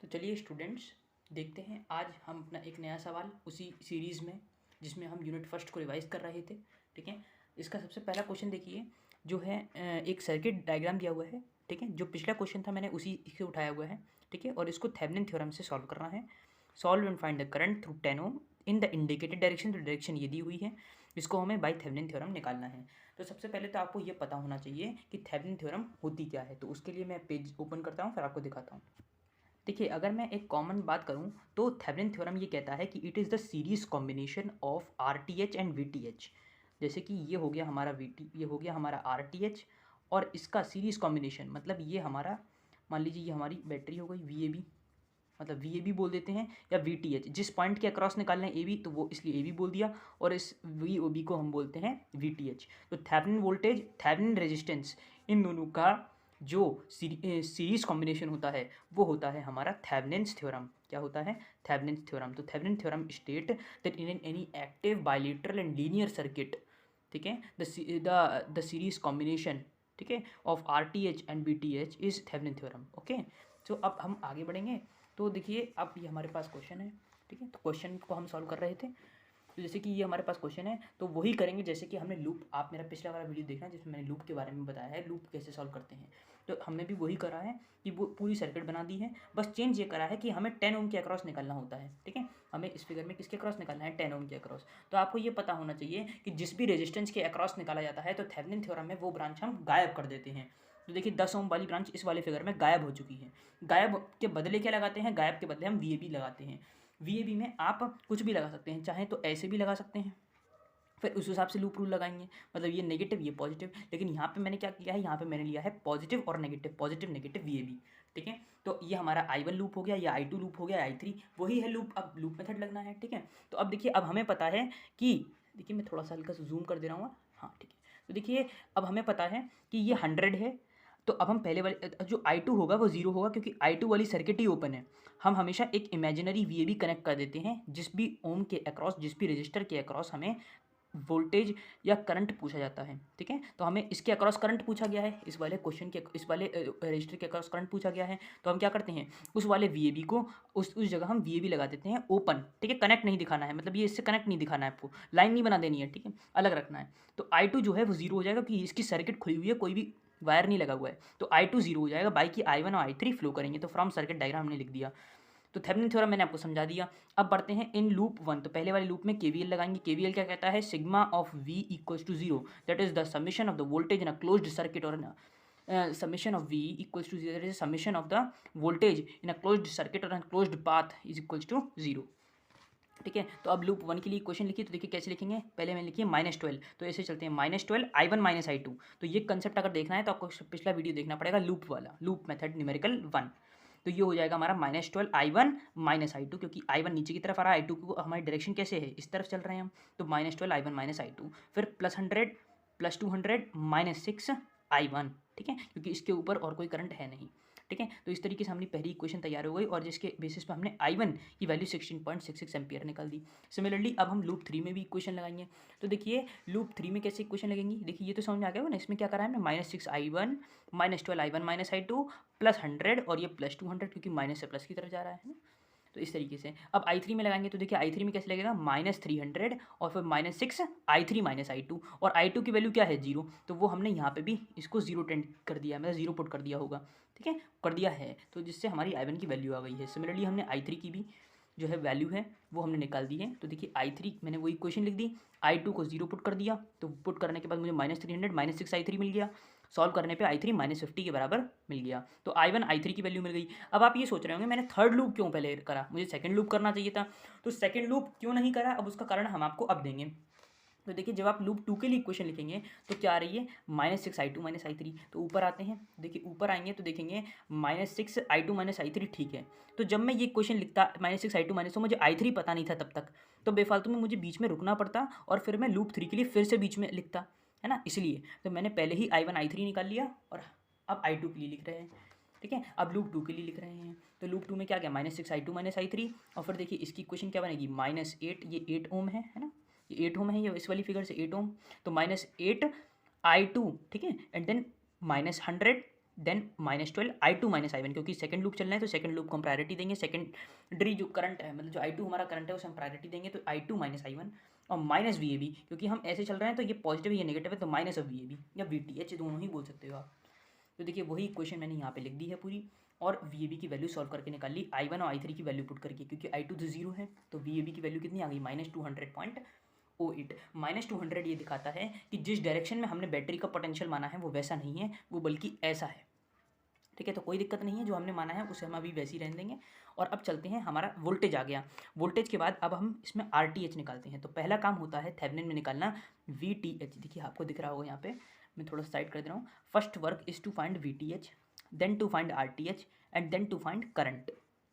तो चलिए स्टूडेंट्स, देखते हैं आज हम अपना एक नया सवाल उसी सीरीज़ में जिसमें हम यूनिट फर्स्ट को रिवाइज कर रहे थे। ठीक है, इसका सबसे पहला क्वेश्चन देखिए, जो है एक सर्किट डायग्राम दिया हुआ है। ठीक है, जो पिछला क्वेश्चन था मैंने उसी से उठाया हुआ है। ठीक है, और इसको थेवेनिन थ्योरम से सॉल्व करना है। Solve and find the current through 10 ohm in the indicated direction. तो डायरेक्शन ये दी हुई है, इसको हमें बाय थेवेनिन थ्योरम निकालना है। तो सबसे पहले तो आपको ये पता होना चाहिए कि थेवेनिन थ्योरम होती क्या है। तो उसके लिए मैं पेज ओपन करता हूँ, फिर आपको दिखाता हूँ। देखिए, अगर मैं एक कॉमन बात करूं तो थेवेनिन थ्योरम ये कहता है कि it is the series combination of R T H and we T H. जैसे कि ये हो गया हमारा ये हो गया हमारा आर टी एच, और इसका सीरीज कॉम्बिनेशन मतलब ये हमारा, मान लीजिए ये हमारी बैटरी हो गई वी ए बी, मतलब वी ए बी बोल देते हैं, या वी टी एच। जिस पॉइंट के अक्रॉस निकालना है ए बी, तो वो इसलिए ए बी बोल दिया, और इस वी ओ बी को हम बोलते हैं वी टी एच। तो थेवेनिन वोल्टेज, थेवेनिन रेजिस्टेंस, इन दोनों का जो सीरीज कॉम्बिनेशन होता है वो होता है हमारा थेवेनिन्स थ्योरम। क्या होता है? Thevenin's theorem. तो Thevenin theorem state that in any active bilateral and linear circuit, ठीक है, द सीरीज कॉम्बिनेशन, ठीक है, of R T H and B T H is Thevenin theorem. Okay, तो अब हम आगे बढ़ेंगे। तो देखिए, अब ये हमारे पास क्वेश्चन है। ठीक है, तो क्वेश्चन को हम सॉल्व कर रहे थे। तो जैसे कि ये हमारे पास क्वेश्चन है, तो वही करेंगे जैसे कि हमने लूप, आप मेरा पिछला वाला वीडियो देखना जिसमें मैंने लूप के बारे में बताया है, लूप कैसे सॉल्व करते हैं। तो हमने भी वही करा है कि वो पूरी सर्किट बना दी है, बस चेंज ये करा है कि हमें 10 ओम के अक्रॉस निकालना होता है। ठीक है, हमें इस फिगर में किसके अक्रॉस निकालना है? 10 ओम के अक्रॉस। तो आपको ये पता होना चाहिए कि जिस भी रेजिस्टेंस के अक्रॉस निकाला जाता है, तो थेवेनिन थ्योरम में वो ब्रांच हम गायब कर देते हैं। तो देखिए 10 ओम वाली ब्रांच इस वाले फिगर में गायब हो चुकी है। गायब के बदले क्या लगाते हैं? गायब के बदले हम वी ए बी लगाते हैं। वी ए बी में आप कुछ भी लगा सकते हैं, चाहे तो ऐसे भी लगा सकते हैं, फिर उस हिसाब से लूप रूल लगाएंगे, मतलब ये नेगेटिव ये पॉजिटिव। लेकिन यहाँ पे मैंने क्या किया है, यहाँ पे मैंने लिया है पॉजिटिव और negative, positive negative V A B. ठीक है, तो ये हमारा I1 लूप हो गया, ये I2 लूप हो गया, I3 वही है लूप। अब लूप मेथड लगना है। ठीक है, तो अब देखिए, अब हमें पता है कि, देखिए मैं थोड़ा सा हल्का सा जूम कर दे रहा हूँ। हाँ ठीक है, तो देखिए अब हमें पता है कि ये 100 है। तो अब हम पहले वाले जो I2 होगा वो 0 होगा, क्योंकि I2 वाली सर्किट ही ओपन है। हम हमेशा एक imaginary V A B connect कर देते हैं जिस भी ओम के अक्रॉस, जिस भी रजिस्टर के अक्रॉस हमें वोल्टेज या करंट पूछा जाता है। ठीक है, तो हमें इसके अक्रॉस करंट पूछा गया है, इस वाले क्वेश्चन के, इस वाले रजिस्टर के अक्रॉस करंट पूछा गया है। तो हम क्या करते हैं, उस वाले वी ए बी को उस जगह हम वी ए बी लगा देते हैं ओपन। ठीक है, कनेक्ट नहीं दिखाना है, मतलब ये इससे कनेक्ट नहीं दिखाना है, आपको लाइन नहीं बना देनी है। ठीक है, अलग रखना है। तो I2 जो है वो 0 हो जाएगा, क्योंकि इसकी सर्किट खुली हुई है, कोई भी वायर नहीं लगा हुआ है। तो I2 0 हो जाएगा, बाकी I1 और I3 फ्लो करेंगे। तो फ्रॉम सर्किट डायग्राम हमने लिख दिया। तो थेवेनिन थ्योरम मैंने आपको समझा दिया। अब बढ़ते हैं इन लूप 1। तो पहले वाले लूप में केवीएल लगाएंगे। केवीएल क्या कहता है? Sigma of V equals to 0, that is the summation of the voltage in a closed circuit, और summation of V equals to 0, that is summation of the voltage in a closed circuit और closed path is equals to 0। ठीक है, तो अब loop 1 के लिए question लिखिए। तो देखिए कैसे लिखेंगे, पहले मैंने लिखिए -12। तो ऐसे चलते हैं -12 I1 माइनस I2। तो ये कंसेप्ट अगर देखना है तो आपको पिछला वीडियो देखना पड़ेगा, लूप वाला, लूप मेथड न्यूमेरिकल 1। तो ये हो जाएगा हमारा -12 I1 माइनस I2, क्योंकि I1 नीचे की तरफ आ रहा है, I2 को हमारी डायरेक्शन कैसे है, इस तरफ चल रहे हैं हम। तो -12 I1 माइनस I2, फिर +100 +200 -6 I1। ठीक है, क्योंकि इसके ऊपर और कोई करंट है नहीं। ठीक है, तो इस तरीके से हमारी पहली इक्वेशन तैयार हो गई, और जिसके बेसिस पर हमने I1 की वैल्यू 16.66 एम्पियर निकाल दी। सिमिलरली अब हम लूप 3 में भी इक्वेशन लगाएंगे। तो देखिए लूप 3 में कैसे इक्वेशन लगेंगी, देखिए ये तो समझ में आ गया हो ना। इसमें क्या करा है हमने, -6 I1 -12 I1 माइनस I2 +100, और ये +200, क्योंकि माइनस से प्लस की तरफ जा रहा है ना। तो इस तरीके से अब I3 में लगाएंगे। तो देखिए I3 में कैसे लगेगा, -300 और फिर -6 I3 माइनस I2, और I2 की वैल्यू क्या है, 0। तो वो हमने यहाँ पे भी इसको 0 टेंड कर दिया, मतलब 0 पुट कर दिया होगा। ठीक है, कर दिया है, तो जिससे हमारी I1 की वैल्यू आ गई है। सिमिलरली हमने I3 की भी जो है वैल्यू है वो हमने निकाल दी है। तो देखिए I3 मैंने वही इक्वेशन लिख दी, I2 को 0 पुट कर दिया, तो पुट करने के बाद मुझे -300 -6 I3 मिल गया। सॉल्व करने पे I3 -50 के बराबर मिल गया। तो I1 I3 की वैल्यू मिल गई। अब आप ये सोच रहे होंगे मैंने थर्ड लूप क्यों पहले करा, मुझे सेकंड लूप करना चाहिए था। तो सेकंड लूप क्यों नहीं करा, अब उसका कारण हम आपको अब देंगे। तो देखिए जब आप लूप 2 के लिए इक्वेशन लिखेंगे तो क्या आ रही है, -6 I2 -I3। तो ऊपर आते हैं, देखिए ऊपर आएंगे तो देखेंगे -6 I2 -I3, ठीक है। तो जब मैं ये इक्वेशन लिखता -6 I2 तो मुझे I3 पता नहीं था तब तक, तो बेफालतू में मुझे बीच में रुकना पड़ता, और फिर मैं लूप 3 के लिए फिर से बीच में लिखता, है ना। इसलिए तो मैंने पहले ही I1 I3 निकाल लिया, और अब I2 के लिए लिख रहे हैं। ठीक है, अब लूप 2 के लिए लिख रहे हैं। तो लूप 2 में क्या गया, -6 I2 -I3, और फिर देखिए इसकी इक्वेशन क्या बनेगी, -8, ये 8 ओम है ना, ये 8 ओम है, ये इस वाली फिगर से 8 ओम। तो -8 I2, ठीक है, and then -100 then -12 I2 - I1, क्योंकि सेकंड लूप चलना है तो सेकंड लूप को हम प्रायोरिटी देंगे, सेकेंडरी जो करंट है मतलब जो I2 हमारा करंट है उसे हम प्रायोरिटी देंगे, तो I2 - I1 और माइनस VAB, क्योंकि हम ऐसे चल रहे हैं तो ये पॉजिटिव है ये नेगेटिव है, तो माइनस ऑफ VAB या VTH दोनों ही बोल सकते हो आप। तो देखिए वही इक्वेशन मैंने यहाँ पे लिख दी है पूरी, और VAB की वैल्यू सॉल्व करके निकाल ली I1 और I3 की वैल्यू पुट करके, क्योंकि I2 तो 0 है तो VAB की वैल्यू कितनी आ गई -200.08। -200 ये दिखाता है कि जिस डायरेक्शन में हमने बैटरी का पोटेंशियल माना है वो वैसा नहीं है, वो बल्कि ऐसा है। ठीक है, तो कोई दिक्कत नहीं है, जो हमने माना है उसे हम अभी वैसे ही रहने देंगे। और अब चलते हैं, हमारा वोल्टेज आ गया। वोल्टेज के बाद अब हम इसमें RTH निकालते हैं। तो पहला काम होता है थेवेनिन में निकालना VTH। देखिए आपको दिख रहा होगा यहाँ पे, मैं थोड़ा साइड कर दे रहा हूँ। First work is to find VTH, then to find RTH and then to find current.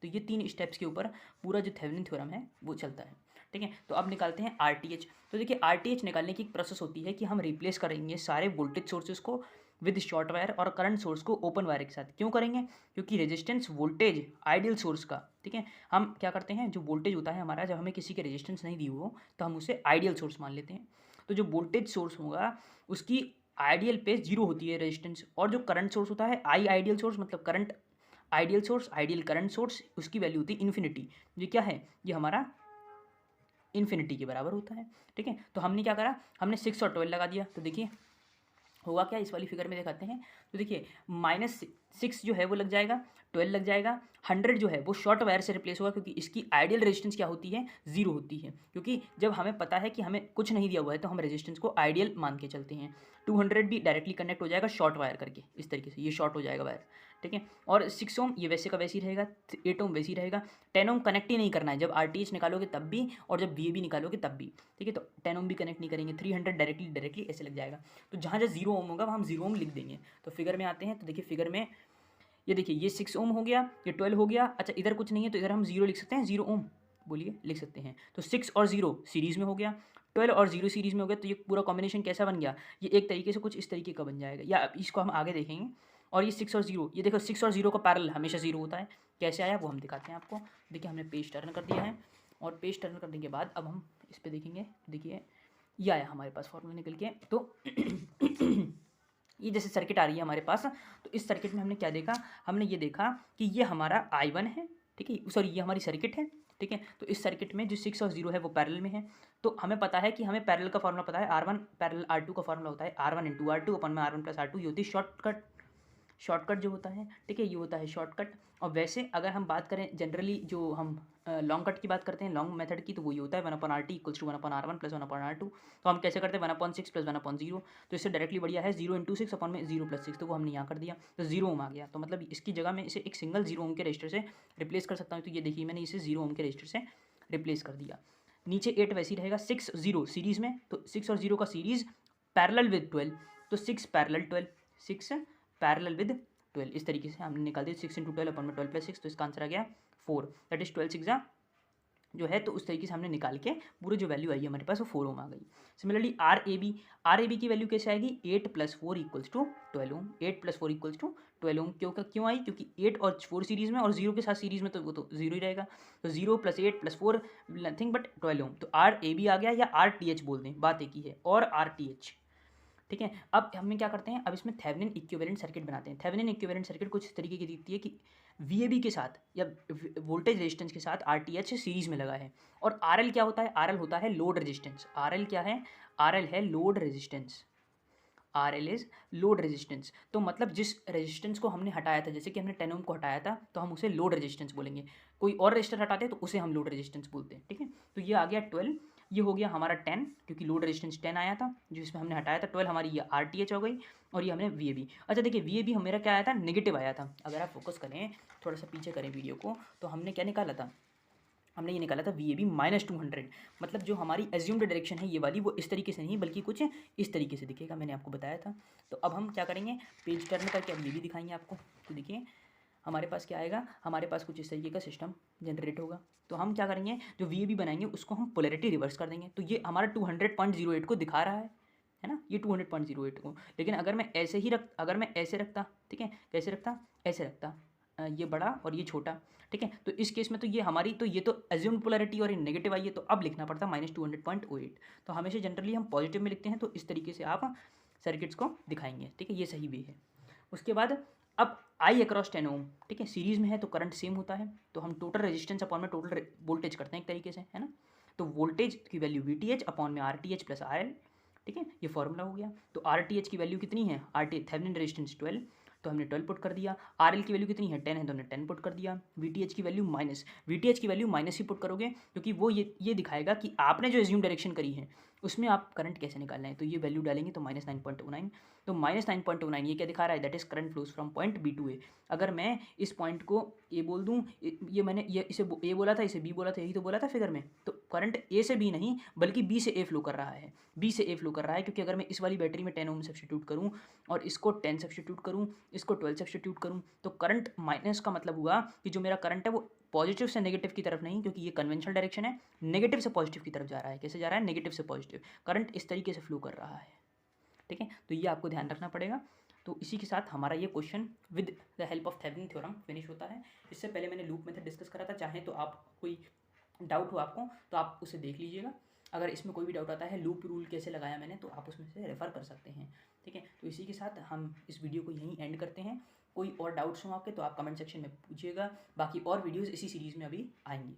तो ये 3 स्टेप्स के ऊपर पूरा जो थेवेनिन थ्योरम है वो चलता है। ठीक है, तो अब निकालते हैं RTH। तो देखिए RTH निकालने की एक प्रोसेस होती है कि हम रिप्लेस करेंगे सारे वोल्टेज सोर्सेज को विद शॉर्ट वायर और करंट सोर्स को ओपन वायर के साथ। क्यों करेंगे? क्योंकि रेजिस्टेंस वोल्टेज आइडियल सोर्स का, ठीक है, हम क्या करते हैं, जो वोल्टेज होता है हमारा, जब हमें किसी के रेजिस्टेंस नहीं दी हो तो हम उसे आइडियल सोर्स मान लेते हैं। तो जो वोल्टेज सोर्स होगा उसकी आइडियल पे 0 होती है रेजिस्टेंस, और जो करंट सोर्स होता है आई आइडियल सोर्स मतलब current ideal source, ideal current source, उसकी वैल्यू होती है इन्फिनिटी। ये क्या है? ये हमारा इन्फिनिटी के बराबर होता है। ठीक है, तो हमने क्या करा, हमने 6 और 12 लगा दिया। तो देखिए होगा क्या, इस वाली फिगर में दिखाते हैं। तो देखिए -6 जो है वो लग जाएगा, 12 लग जाएगा, 100 जो है वो शॉर्ट वायर से रिप्लेस होगा, क्योंकि इसकी आइडियल रेजिस्टेंस क्या होती है, 0 होती है। क्योंकि जब हमें पता है कि हमें कुछ नहीं दिया हुआ है तो हम रेजिस्टेंस को आइडियल मान के चलते हैं। 200 भी डायरेक्टली कनेक्ट हो जाएगा शॉर्ट वायर करके, इस तरीके से ये शॉर्ट हो जाएगा वायर। ठीक है, और 6 ओम ये वैसे का वैसे ही रहेगा, 8 ओम वैसे ही रहेगा। 10 ओम कनेक्ट ही नहीं करना है, जब RTH निकालोगे तब भी और जब VAB निकालोगे तब भी। ठीक है, तो 10 ओम भी कनेक्ट नहीं करेंगे, 300 डायरेक्टली ऐसे लग जाएगा। तो जहाँ जहाँ 0 ओम होगा वहाँ हम 0 ओम लिख देंगे। तो फिगर में आते हैं, तो देखिए फिगर में ये देखिए ये 6 ओम हो गया, ये 12 हो गया। अच्छा इधर कुछ नहीं है तो इधर हम 0 लिख सकते हैं, 0 ओम बोलिए लिख सकते हैं। तो 6 और 0 सीरीज़ में हो गया, 12 और 0 सीरीज़ में हो गया। तो ये पूरा कॉम्बिनेशन कैसा बन गया, ये एक तरीके से कुछ इस तरीके का बन जाएगा, या इसको हम आगे देखेंगे। और ये 6 और 0, ये देखो 6 और 0 का पैरेलल हमेशा 0 होता है। कैसे आया वो हम दिखाते हैं आपको। देखिए हमने पेज टर्न कर दिया है, और पेज टर्न करने के बाद अब हम इस पर देखेंगे। देखिए ये आया हमारे पास फॉर्मूला निकल के। तो ये जैसे सर्किट आ रही है हमारे पास, तो इस सर्किट में हमने क्या देखा, हमने ये देखा कि ये हमारा I1 है। ठीक है, सॉरी ये हमारी सर्किट है। ठीक है, तो इस सर्किट में जो 6 और 0 है वो पैरेलल में है। तो हमें पता है कि हमें पैरेलल का फॉर्मूला पता है, R1 पैरेलल R2 का फॉर्मूला होता है R1 × R2 अपन में R1 + R2। ये होती है शॉर्टकट जो होता है। ठीक है, ये होता है शॉर्टकट। और वैसे अगर हम बात करें जनरली, जो हम लॉन्ग कट की बात करते हैं, लॉन्ग मेथड की, तो वही होता है 1/RT = 1/R1 + 1/R2। तो हम कैसे करते हैं 1/6 + 1/0। तो इससे डायरेक्टली बढ़िया है 0 × 6 अपन में 0 + 6, तो वो हमने यहाँ कर दिया, तो 0 ओम आ गया। तो मतलब इसकी जगह में इसे एक सिंगल 0 ओम के रजिस्टर से रिप्लेस कर सकता हूँ। तो ये देखिए मैंने इसे 0 ओम के रजिस्टर से रिप्लेस कर दिया। नीचे 8 वैसे ही रहेगा, 6 0 सीरीज़ में, तो 6 और 0 का सीरीज़ पैरेलल विद 12, तो 6 पैरेलल 12, 6 पैरेलल विद 12। इस तरीके से हमने निकाल दिया 6 × 12 अपन में 12 + 6, तो इसका आंसर आ गया 4, दैट इज 12 6 जो है। तो उस तरीके से हमने निकाल के पूरी जो वैल्यू आई है हमारे पास वो 4 ओम आ गई। सिमिलरली RAB की वैल्यू कैसे आएगी, 8 + 4 = 12 ओम। 8 + 4 = 12 ओम क्यों आई, क्योंकि 8 और 4 सीरीज़ में और 0 के साथ सीरीज़ में, तो वो तो 0 ही रहेगा। तो 0 + 8 + 4 नथिंग बट 12 ओम। तो RAB आ गया, या RTH बोल दें, बात एक ही है, और RTH। ठीक है, अब हमें क्या करते हैं, अब इसमें थेवेनिन इक्विवेलेंट सर्किट बनाते हैं। थेवेनिन इक्विवेलेंट सर्किट कुछ इस तरीके की दिखती है कि VAB के साथ या वोल्टेज रेजिस्टेंस के साथ RTH सीरीज में लगा है। और RL क्या होता है, RL होता है लोड रेजिस्टेंस। RL क्या है, RL है load resistance. RL is load resistance. तो मतलब जिस रेजिस्टेंस को हमने हटाया था, जैसे कि हमने 10 ओम को हटाया था, तो हम उसे लोड रेजिस्टेंस बोलेंगे। कोई और रेजिस्टर हटाते हैं तो उसे हम लोड रेजिस्टेंस बोलते हैं। ठीक है, तो ये आ गया 12, ये हो गया हमारा 10, क्योंकि लोड रेजिस्टेंस 10 आया था जो इसमें हमने हटाया था। 12 हमारी ये RTH हो गई, और ये हमने VAB। अच्छा देखिए VAB मेरा क्या आया था, नेगेटिव आया था। अगर आप फोकस करें, थोड़ा सा पीछे करें वीडियो को, तो हमने क्या निकाला था, हमने ये निकाला था VAB -200। मतलब जो हमारी एज्यूम्ड डायरेक्शन है ये वाली, वो इस तरीके से नहीं बल्कि कुछ इस तरीके से दिखेगा, मैंने आपको बताया था। तो अब हम क्या करेंगे, पेज टर्न करके अब ये भी दिखाएंगे आपको। तो देखिए हमारे पास क्या आएगा, हमारे पास कुछ इस तरीके का सिस्टम जनरेट होगा। तो हम क्या करेंगे, जो VAB बनाएंगे उसको हम पोलैरिटी रिवर्स कर देंगे। तो ये हमारा 200.08 को दिखा रहा है ना, ये 200.08 को। लेकिन अगर मैं ऐसे रखता, ठीक है, कैसे रखता, ऐसे रखता, ये बड़ा और ये छोटा। ठीक है, तो इस केस में तो ये हमारी, तो ये तो एज्यूम्ड पोलैरिटी और नेगेटिव आई है, तो अब लिखना पड़ता -200.08। तो हमेशा जनरली हम पॉजिटिव में लिखते हैं, तो इस तरीके से आप सर्किट्स को दिखाएंगे। ठीक है, ये सही वे है। उसके बाद अब आई अक्रॉस 10 ओम, ठीक है, सीरीज में है तो करंट सेम होता है, तो हम टोटल रेजिस्टेंस अपॉन में टोटल वोल्टेज करते हैं एक तरीके से, है ना। तो वोल्टेज की वैल्यू VTH अपॉन में RTH प्लस RL, ठीक है, ये फॉर्मूला हो गया। तो RTH की वैल्यू कितनी है, थेवेनिन रेजिस्टेंस 12, तो हमने 12 पुट कर दिया। RL की वैल्यू कितनी है, 10 है, तो हमने 10 पुट कर दिया। VTH की वैल्यू माइनस, VTH की वैल्यू माइनस ही पुट करोगे, क्योंकि वो ये दिखाएगा कि आपने जो एज्यूम डायरेक्शन करी है उसमें आप करंट कैसे निकालना है। तो ये वैल्यू डालेंगे तो -9.09, तो -9.09 ये क्या दिखा रहा है, that is current flows from point B to A। अगर मैं इस पॉइंट को ए बोल दूँ, ये मैंने ये इसे ए बोला था, इसे बी बोला था, यही तो बोला था फिगर में, तो करंट ए से बी नहीं बल्कि बी से ए फ्लो कर रहा है, बी से ए फ्लो कर रहा है, क्योंकि अगर मैं इस वाली बैटरी में 10 ओम सब्स्टिट्यूट करूँ और इसको 10 सब्स्टिट्यूट करूँ, इसको 12 सब्स्टिट्यूट करूँ, तो करंट माइनस का मतलब हुआ कि जो मेरा करंट है वो पॉजिटिव से नेगेटिव की तरफ नहीं, क्योंकि ये कन्वेंशनल डायरेक्शन है, नेगेटिव से पॉजिटिव की तरफ जा रहा है। कैसे जा रहा है, नेगेटिव से पॉजिटिव, करंट इस तरीके से फ्लो कर रहा है, ठीक है। तो ये आपको ध्यान रखना पड़ेगा। तो इसी के साथ हमारा ये question with the help of Thevenin theorem finish होता है। इससे पहले मैंने लूप मेथड डिस्कस करा था, चाहे तो आप कोई डाउट हो आपको तो आप उसे देख लीजिएगा। अगर इसमें कोई भी डाउट आता है लूप रूल कैसे लगाया मैंने, तो आप उसमें से रेफ़र कर सकते हैं, ठीक है। तो इसी के साथ हम इस वीडियो को यहीं एंड करते हैं। कोई और डाउट्स हो आपके तो आप कमेंट सेक्शन में पूछिएगा, बाकी और वीडियोज़ इसी सीरीज़ में अभी आएंगी।